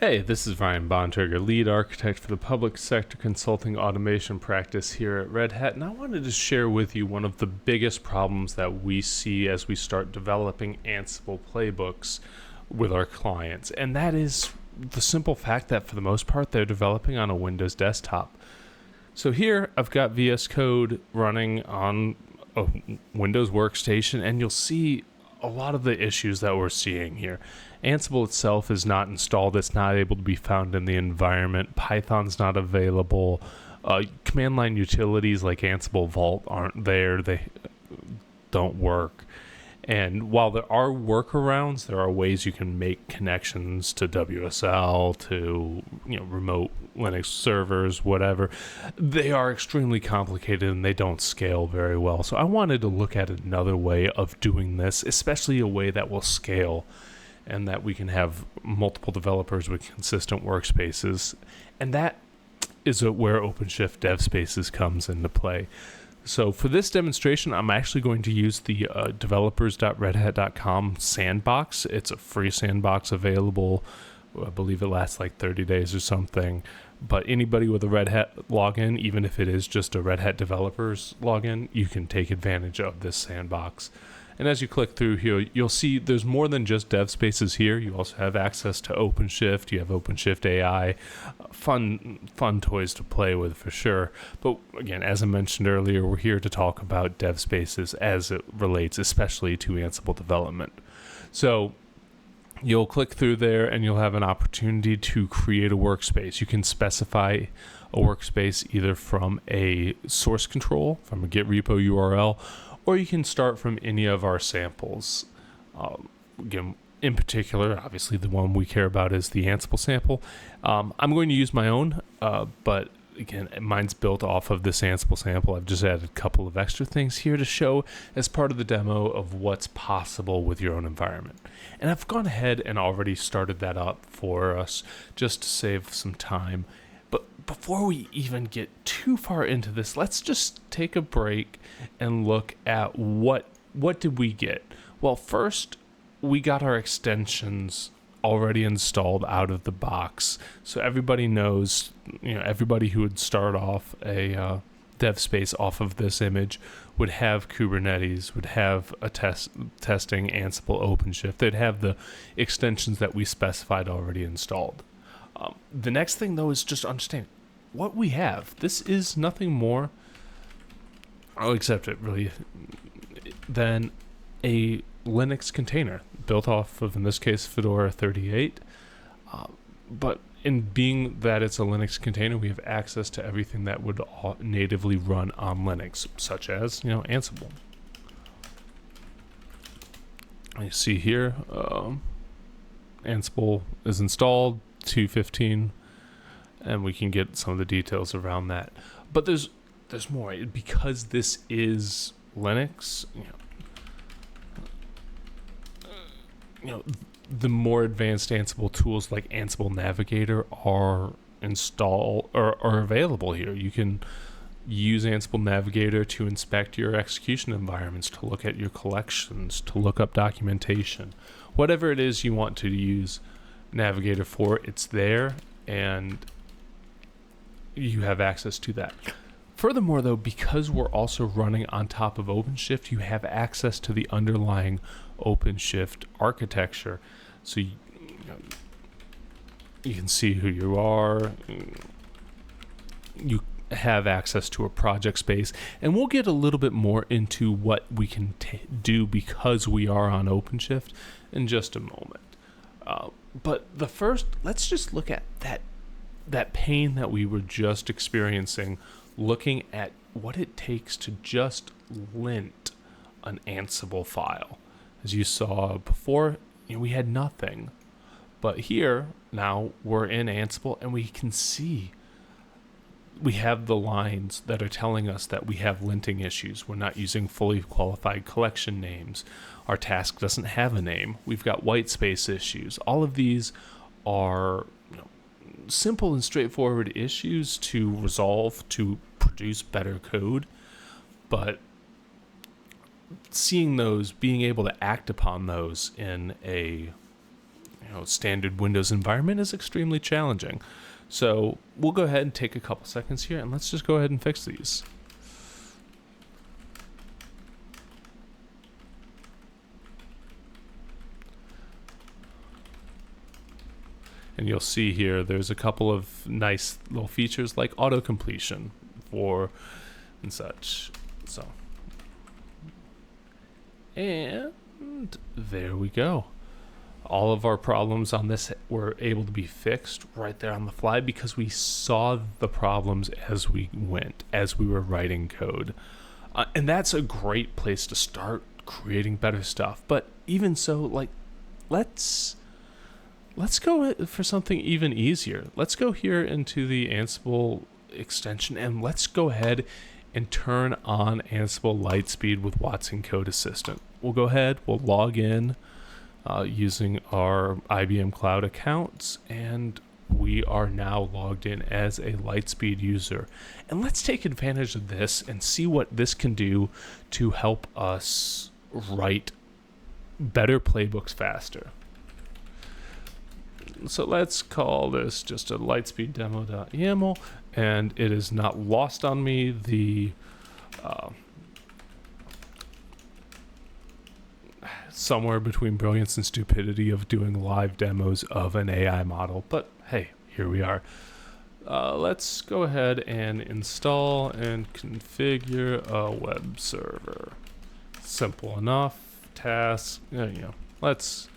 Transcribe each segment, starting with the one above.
Hey, this is Ryan Bontrager, lead architect for the public sector consulting automation practice here at Red Hat, and I wanted to share with you one of the biggest problems that we see as we start developing Ansible playbooks with our clients, and that is the simple fact that for the most part they're developing on a Windows desktop. So here I've got VS Code running on a Windows workstation, and you'll see a lot of the issues that we're seeing here. Ansible itself is not installed. It's not able to be found in the environment. Python's not available. Command line utilities like Ansible Vault aren't there. They don't work. And while there are workarounds, there are ways you can make connections to WSL, to remote Linux servers, whatever. They are extremely complicated and they don't scale very well. So I wanted to look at another way of doing this, especially a way that will scale and that we can have multiple developers with consistent workspaces. And that is where OpenShift Dev Spaces comes into play. So for this demonstration, I'm actually going to use the developers.redhat.com sandbox. It's a free sandbox available. I believe it lasts like 30 days or something. But anybody with a Red Hat login, even if it is just a Red Hat developers login, you can take advantage of this sandbox. And as you click through here, you'll see there's more than just dev spaces here. You also have access to OpenShift. You have OpenShift AI. Fun toys to play with for sure. But again, as I mentioned earlier, we're here to talk about dev spaces as it relates especially to Ansible development. So you'll click through there and you'll have an opportunity to create a workspace. You can specify a workspace either from a source control, from a Git repo URL, or you can start from any of our samples. Again, in particular, obviously the one we care about is the Ansible sample. I'm going to use my own, but again, mine's built off of this Ansible sample. I've just added a couple of extra things here to show as part of the demo of what's possible with your own environment. And I've gone ahead and already started that up for us just to save some time. But before we even get too far into this, let's just take a break and look at what did we get. Well, first, we got our extensions already installed out of the box. So everybody knows, everybody who would start off a dev space off of this image would have Kubernetes, would have a testing Ansible OpenShift. They'd have the extensions that we specified already installed. The next thing, though, is just understand what we have. This is nothing more, I'll accept it really, than a Linux container built off of, in this case, Fedora 38. But in being that it's a Linux container, we have access to everything that would natively run on Linux, such as, Ansible. You see here, Ansible is installed, 2.15, and we can get some of the details around that. But there's more. Because this is Linux, the more advanced Ansible tools like Ansible Navigator are available here. You can use Ansible Navigator to inspect your execution environments, to look at your collections, to look up documentation. Whatever it is you want to use Navigator for, it's there, and you have access to that. Furthermore, though, because we're also running on top of OpenShift, you have access to the underlying OpenShift architecture. So you can see who you are. You have access to a project space, and we'll get a little bit more into what we can do because we are on OpenShift in just a moment. But the first, let's just look at that pain that we were just experiencing, looking at what it takes to just lint an Ansible file. As you saw before, we had nothing. But here, now we're in Ansible, and we can see we have the lines that are telling us that we have linting issues. We're not using fully qualified collection names. Our task doesn't have a name. We've got white space issues. All of these are simple and straightforward issues to resolve to produce better code. But seeing those, being able to act upon those in a standard Windows environment is extremely challenging. So we'll go ahead and take a couple seconds here and let's just go ahead and fix these. And you'll see here there's a couple of nice little features like auto completion for and such. So, and there we go. All of our problems on this were able to be fixed right there on the fly because we saw the problems as we went, as we were writing code. And that's a great place to start creating better stuff. But even so, like, let's go for something even easier. Let's go here into the Ansible extension and let's go ahead and turn on Ansible Lightspeed with Watson Code Assistant. We'll go ahead, we'll log in using our IBM Cloud accounts, and we are now logged in as a Lightspeed user. And let's take advantage of this and see what this can do to help us write better playbooks faster. So let's call this just a lightspeed demo.yaml, and it is not lost on me the somewhere between brilliance and stupidity of doing live demos of an AI model, but hey, here we are. Let's go ahead and install and configure a web server. Simple enough. Task, let's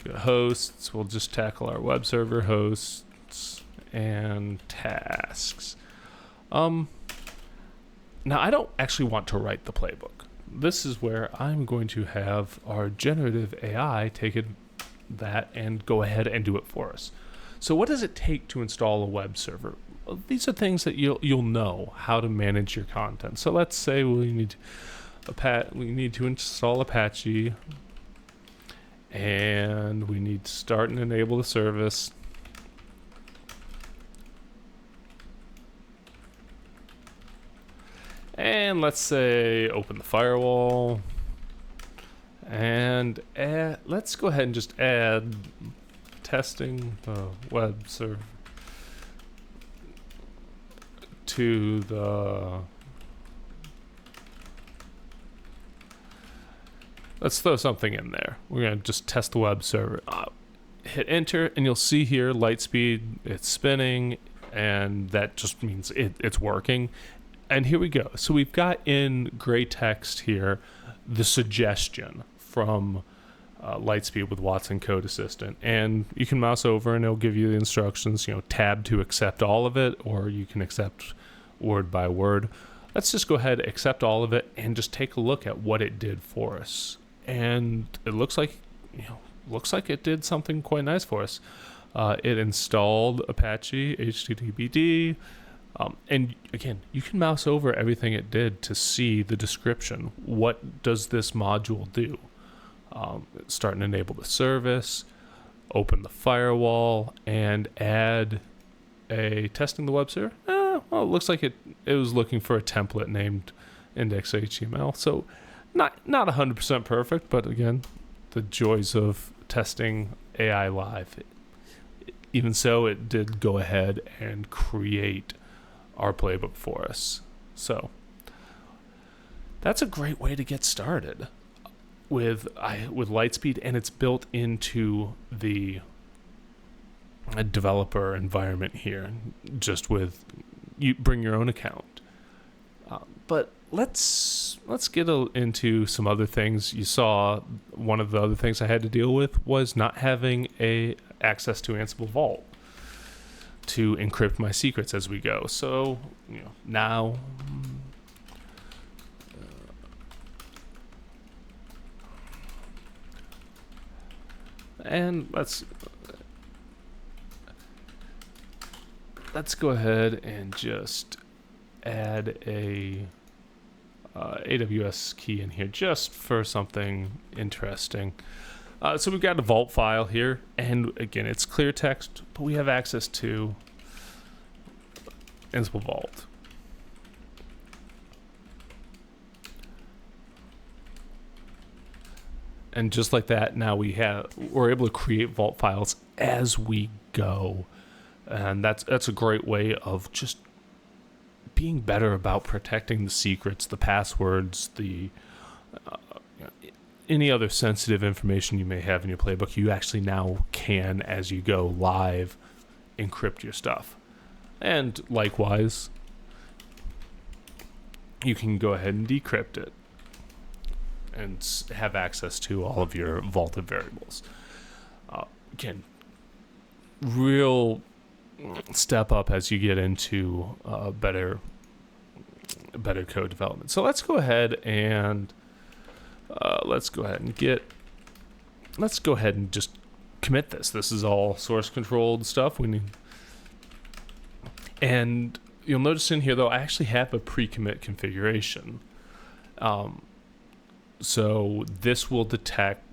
go hosts. We'll just tackle our web server hosts and tasks. Now I don't actually want to write the playbook. This is where I'm going to have our generative AI take that and go ahead and do it for us. So what does it take to install a web server? Well, these are things that you'll know how to manage your content. So let's say we need to install Apache, and we need to start and enable the service. And let's say open the firewall, and let's go ahead and just add testing the web server to the. Let's throw something in there. We're going to just test the web server. Hit enter, and you'll see here Lightspeed, it's spinning, and that just means it's working. And here we go. So we've got in gray text here the suggestion from Lightspeed with Watson Code Assistant. And you can mouse over and it'll give you the instructions, tab to accept all of it, or you can accept word by word. Let's just go ahead, accept all of it, and just take a look at what it did for us. And it looks like it did something quite nice for us. It installed Apache HTTPD. And again, you can mouse over everything it did to see the description. What does this module do? Start and enable the service, open the firewall, and add a testing the web server. Well, it looks like it was looking for a template named index.html. So not 100% perfect, but again, the joys of testing AI live. Even so, it did go ahead and create our playbook for us. So that's a great way to get started with Lightspeed, and it's built into the developer environment here, just with you bring your own account. But let's get into some other things. You saw one of the other things I had to deal with was not having access to Ansible Vault to encrypt my secrets as we go. So now and let's go ahead and just add a AWS key in here just for something interesting. So we've got a vault file here, and again, it's clear text, but we have access to Ansible Vault. And just like that, now we're able to create vault files as we go. And that's a great way of just being better about protecting the secrets, the passwords, the any other sensitive information you may have in your playbook. You actually now can, as you go live, encrypt your stuff. And likewise, you can go ahead and decrypt it and have access to all of your vaulted variables. Again, real step up as you get into better code development. So let's go ahead and just commit this. This is all source controlled stuff. And you'll notice in here though, I actually have a pre-commit configuration. So this will detect,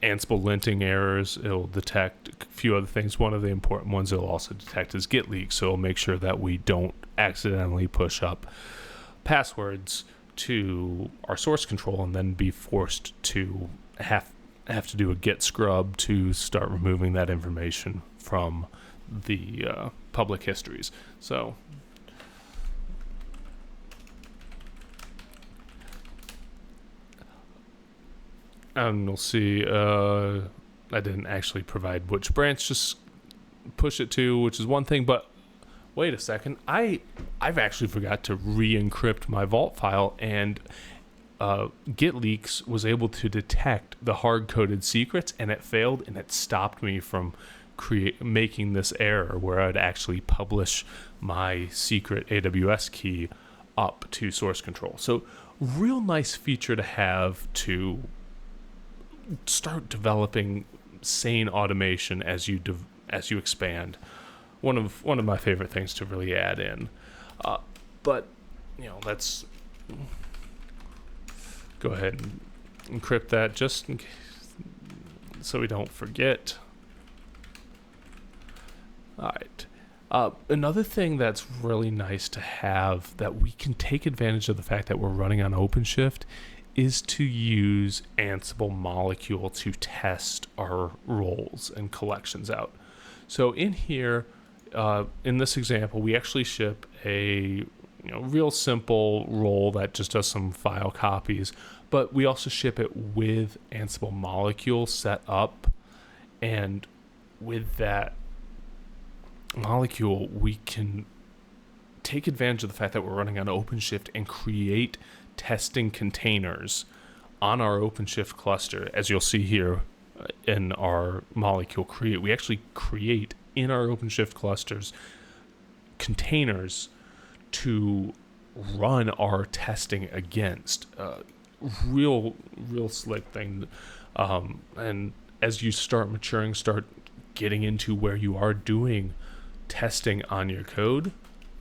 Ansible linting errors. It'll detect a few other things. One of the important ones it'll also detect is Git leaks. So it'll make sure that we don't accidentally push up passwords to our source control and then be forced to have to do a Git scrub to start removing that information from the public histories. So and we'll see, I didn't actually provide which branch to push it to, which is one thing, but wait a second, I've actually forgot to re-encrypt my vault file, and Git leaks was able to detect the hard-coded secrets, and it failed, and it stopped me from making this error where I'd actually publish my secret AWS key up to source control. So real nice feature to have to start developing sane automation as you expand. One of my favorite things to really add in. But let's go ahead and encrypt that just in case, so we don't forget. All right. Another thing that's really nice to have that we can take advantage of the fact that we're running on OpenShift is to use Ansible Molecule to test our roles and collections out. So in here, in this example, we actually ship a real simple role that just does some file copies, but we also ship it with Ansible Molecule set up, and with that molecule, we can take advantage of the fact that we're running on OpenShift and create testing containers on our OpenShift cluster. As you'll see here in our molecule create, we actually create in our OpenShift clusters containers to run our testing against. Real slick thing. And as you start maturing, start getting into where you are doing testing on your code,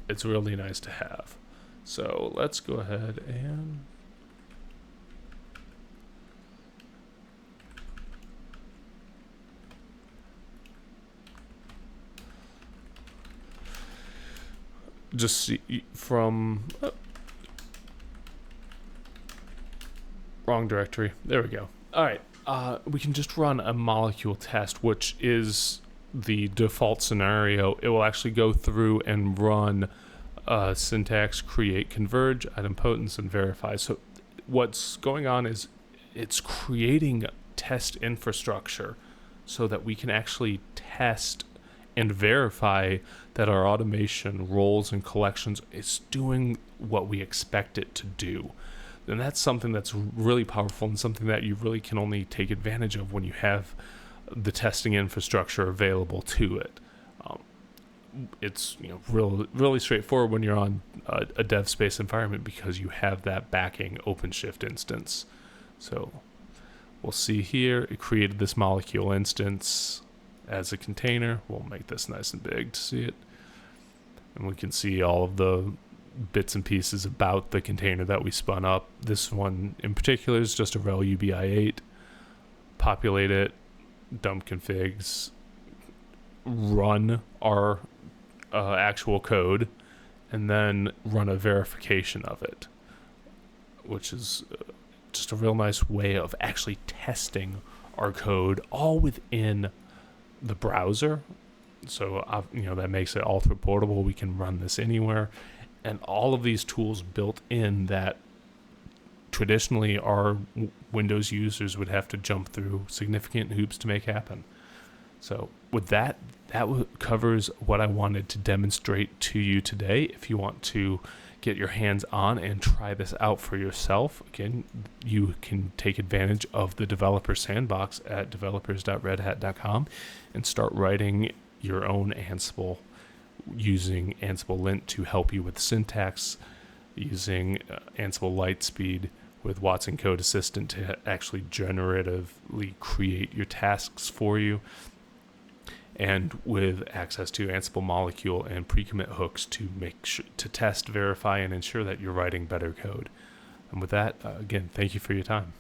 it's really nice to have. So let's go ahead and just see from wrong directory. There we go. All right. We can just run a molecule test, which is the default scenario. It will actually go through and run syntax, create, converge, idempotence, and verify. So what's going on is it's creating test infrastructure so that we can actually test and verify that our automation roles and collections is doing what we expect it to do. And that's something that's really powerful and something that you really can only take advantage of when you have the testing infrastructure available to it. It's really straightforward when you're on a dev space environment because you have that backing OpenShift instance. So we'll see here, it created this molecule instance as a container. We'll make this nice and big to see it. And we can see all of the bits and pieces about the container that we spun up. This one in particular is just a rel UBI8. Populate it, dump configs, run our actual code, and then run a verification of it, which is just a real nice way of actually testing our code all within the browser. So that makes it ultra portable. We can run this anywhere, and all of these tools built in that traditionally our Windows users would have to jump through significant hoops to make happen. So with that covers what I wanted to demonstrate to you today. If you want to get your hands on and try this out for yourself, again, you can take advantage of the developer sandbox at developers.redhat.com and start writing your own Ansible using Ansible Lint to help you with syntax, using Ansible Lightspeed with Watson Code Assistant to actually generatively create your tasks for you, and with access to Ansible Molecule and pre-commit hooks to make sure to test, verify, and ensure that you're writing better code. And with that, again, thank you for your time.